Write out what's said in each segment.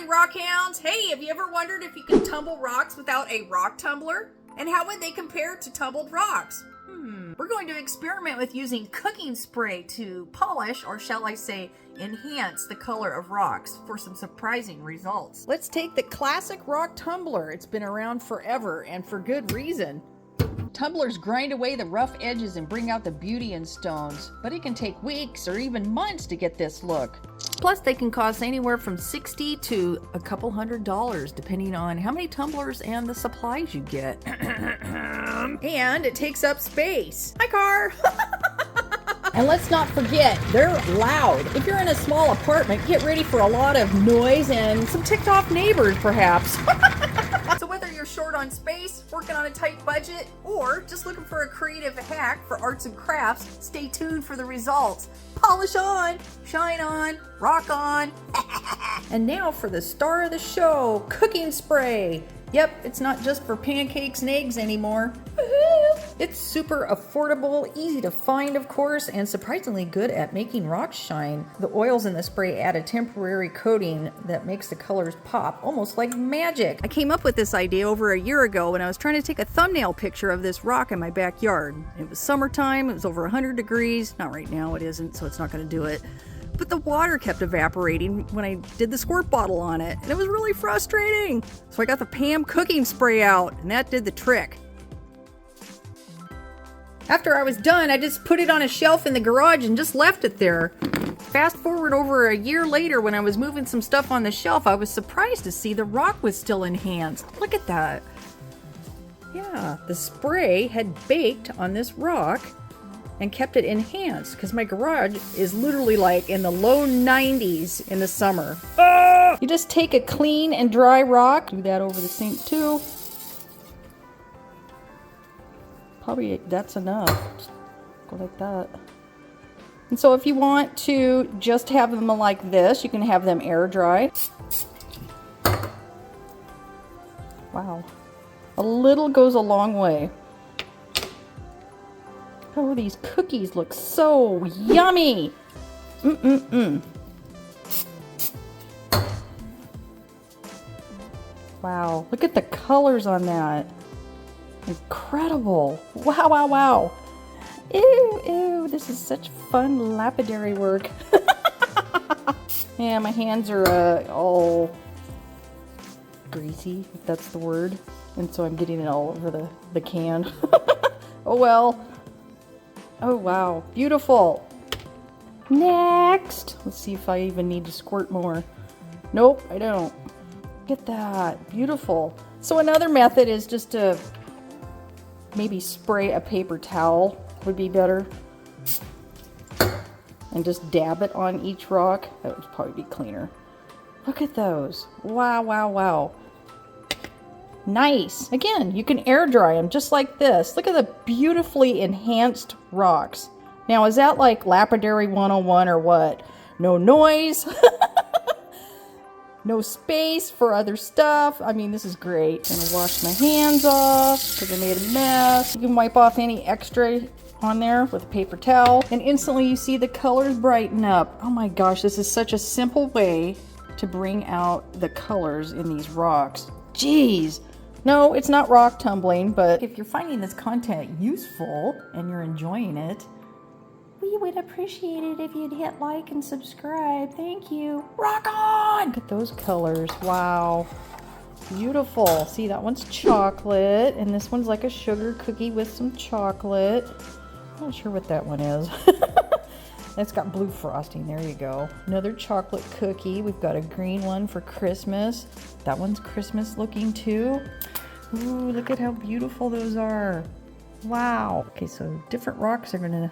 Howdy, Rockhounds! Hey, have you ever wondered if you can tumble rocks without a rock tumbler? And how would they compare to tumbled rocks? We're going to experiment with using cooking spray to polish, or shall I say, enhance the color of rocks for some surprising results. Let's take the classic rock tumbler. It's been around forever and for good reason. Tumblers grind away the rough edges and bring out the beauty in stones, but it can take weeks or even months to get this look. Plus, they can cost anywhere from $60 to a couple $100, depending on how many tumblers and the supplies you get. And it takes up space. Hi, car! And let's not forget, they're loud. If you're in a small apartment, get ready for a lot of noise and some ticked off neighbors, perhaps. So whether you're short on space, working on a tight budget, or just looking for a creative hack for arts and crafts, stay tuned for the results. Polish on, shine on, rock on. And now for the star of the show, cooking spray. Yep, it's not just for pancakes and eggs anymore. It's super affordable, easy to find, of course, and surprisingly good at making rocks shine. The oils in the spray add a temporary coating that makes the colors pop, almost like magic. I came up with this idea over a year ago when I was trying to take a thumbnail picture of this rock in my backyard. It was summertime, it was over 100 degrees. Not right now, it isn't, so it's not going to do it. But the water kept evaporating when I did the squirt bottle on it, and it was really frustrating. So I got the Pam cooking spray out, and that did the trick. After I was done, I just put it on a shelf in the garage and just left it there. Fast forward over a year later, when I was moving some stuff on the shelf, I was surprised to see the rock was still enhanced. Look at that. Yeah, the spray had baked on this rock and kept it enhanced, because my garage is literally like in the low 90s in the summer. You just take a clean and dry rock, do that over the sink too. Probably that's enough. Just go like that. And so if you want to just have them like this, you can have them air dry. Wow. A little goes a long way. Oh, these cookies look so yummy. Wow, look at the colors on that. Incredible. Wow, wow, wow. Ew, ew, this is such fun lapidary work. Yeah, my hands are all greasy, if that's the word. And so I'm getting it all over the can. Oh well. Oh wow, beautiful. Next. Let's see if I even need to squirt more. Nope, I don't. Look at that, beautiful. So another method is just to maybe spray a paper towel, would be better. And just dab it on each rock. That would probably be cleaner. Look at those. Wow, wow, wow. Nice. Again, you can air dry them just like this. Look at the beautifully enhanced rocks. Now, is that like Lapidary 101 or what? No noise. No space for other stuff. I mean, this is great. I'm gonna wash my hands off because I made a mess. You can wipe off any extra on there with a paper towel, and instantly you see the colors brighten up. Oh my gosh, this is such a simple way to bring out the colors in these rocks. Jeez. No, it's not rock tumbling, but if you're finding this content useful and you're enjoying it, we would appreciate it if you'd hit like and subscribe. Thank you. Rock on! Look at those colors. Wow. Beautiful. See, that one's chocolate, and this one's like a sugar cookie with some chocolate. I'm not sure what that one is. It's got blue frosting. There you go. Another chocolate cookie. We've got a green one for Christmas. That one's Christmas looking too. Ooh, look at how beautiful those are. Wow. Okay, so different rocks are gonna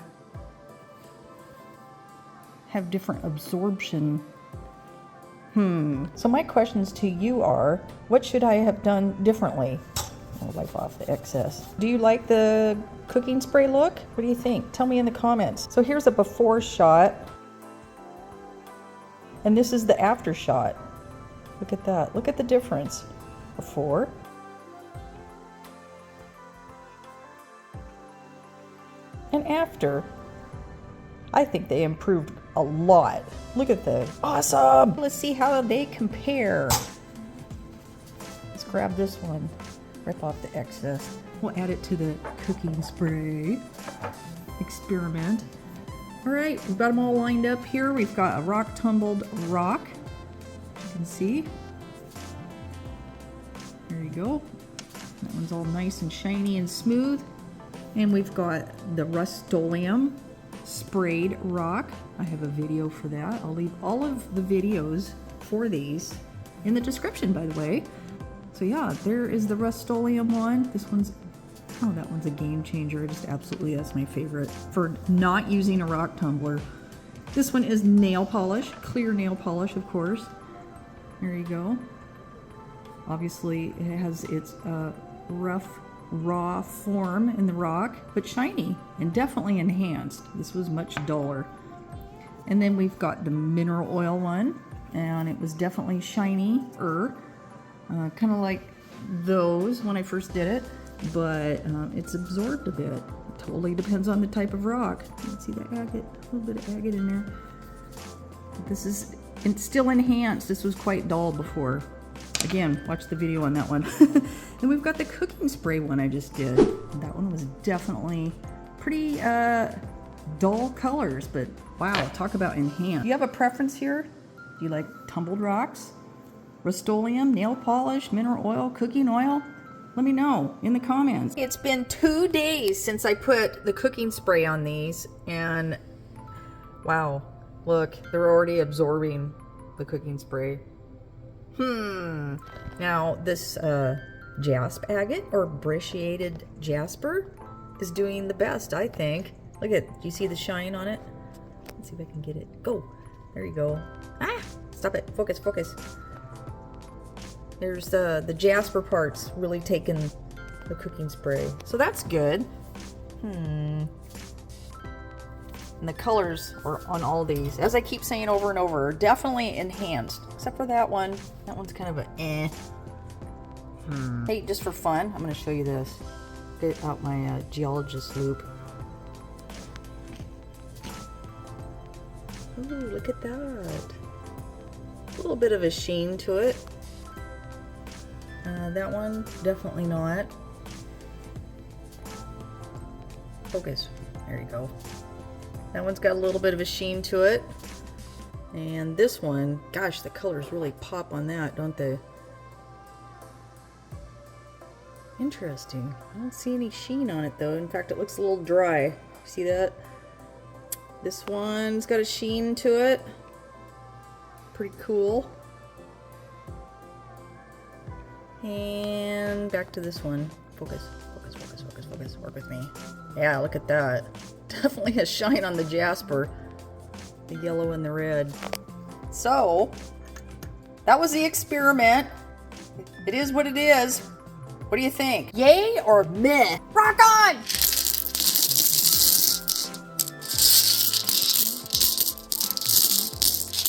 have different absorption. So my questions to you are, what should I have done differently? I'll wipe off the excess. Do you like the cooking spray look? What do you think? Tell me in the comments. So here's a before shot. And this is the after shot. Look at that. Look at the difference. Before. And after. I think they improved a lot. Look at those. Awesome. Let's see how they compare. Let's grab this one. Rip off the excess. We'll add it to the cooking spray experiment. All right, we've got them all lined up here. We've got a rock tumbled rock. You can see. There you go. That one's all nice and shiny and smooth. And we've got the Rust-Oleum sprayed rock. I have a video for that. I'll leave all of the videos for these in the description, by the way. So yeah, there is the Rust-Oleum one. This one's, oh, that one's a game changer. Just absolutely, that's my favorite for not using a rock tumbler. This one is nail polish, clear nail polish, of course. There you go. Obviously, it has its rough, raw form in the rock, but shiny and definitely enhanced. This was much duller. And then we've got the mineral oil one, and it was definitely shiny-er. Kind of like those when I first did it, but it's absorbed a bit. It totally depends on the type of rock. You can see the agate, a little bit of agate in there. But this is still enhanced. This was quite dull before. Again, watch the video on that one. And we've got the cooking spray one I just did. That one was definitely pretty dull colors, but wow, talk about enhanced. Do you have a preference here? Do you like tumbled rocks? Rust-Oleum, nail polish, mineral oil, cooking oil? Let me know in the comments. It's been 2 days since I put the cooking spray on these, and wow, look, they're already absorbing the cooking spray. Now this jasp agate or brecciated jasper is doing the best, I think. Look at, do you see the shine on it? Let's see if I can get it. Go. There you go. Ah, stop it. Focus, focus. There's the jasper parts really taking the cooking spray. So that's good. And the colors are on all these, as I keep saying over and over, are definitely enhanced. Except for that one. That one's kind of a eh. Hey, just for fun, I'm going to show you this. Get out my geologist loop. Ooh, look at that. A little bit of a sheen to it. That one, definitely not. Focus. There you go. That one's got a little bit of a sheen to it. And this one, gosh, the colors really pop on that, don't they? Interesting. I don't see any sheen on it though. In fact, it looks a little dry. See that? This one's got a sheen to it. Pretty cool. And back to this one. Focus, focus, focus, focus, focus. Work with me. Yeah, look at that. Definitely a shine on the jasper. The yellow and the red. So, that was the experiment. It is what it is. What do you think? Yay or meh? Rock on!